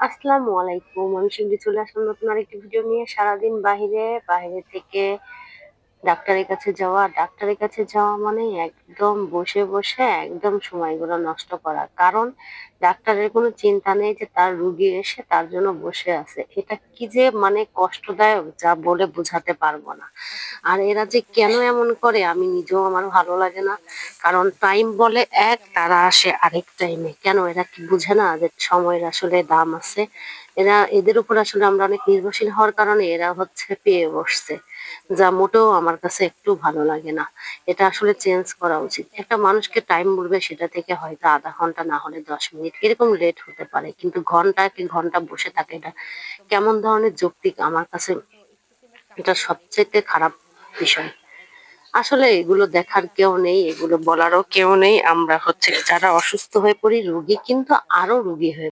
আসসালামু আলাইকুম। আমি শিউলি চলে আসলাম নতুন আরেকটি ভিডিও নিয়ে। সারাদিন বাহিরে, বাইরে থেকে ডাক্তারের কাছে যাওয়া মানে একদম বসে বসে একদম সময়গুলো নষ্ট করা। কারণ ডাক্তারের কোনো চিন্তা নেই যে তার রুগী এসে তার জন্য বসে আছে। এটা কি যে মানে কষ্টদায়ক, যা বলে বোঝাতে পারবো না। আর এরা যে কেন এমন করে আমি নিজেও, আমার ভালো লাগে না। কারণ টাইম বলে এক, তারা আসে আরেক টাইমে। কেন এরা কি বুঝে না যে সময়ের আসলে দাম আছে? এদের উপর আসলে আমরা অনেক নির্ভরশীল হওয়ার কারণে এরা হচ্ছে পেয়ে বসছে, যা মোটেও আমার কাছে একটু ভালো লাগে না। এটা আসলে চেঞ্জ করা উচিত। একটা মানুষকে টাইম বলবে, সেটা থেকে হয়তো আধা ঘন্টা না হলে 10 মিনিট এরকম লেট হতে পারে, কিন্তু ঘন্টা কি ঘন্টা বসে থাকে, এটা কেমন ধরনের যৌক্তিক? আমার কাছে এটা সবচেয়ে খারাপ বিষয়। আসলে এগুলো দেখার কেউ নেই, এগুলো বলারও কেউ নেই। আমরা হচ্ছে যারা অসুস্থ হয়ে পড়ি, রোগী কিন্তু আরো রোগী হয়ে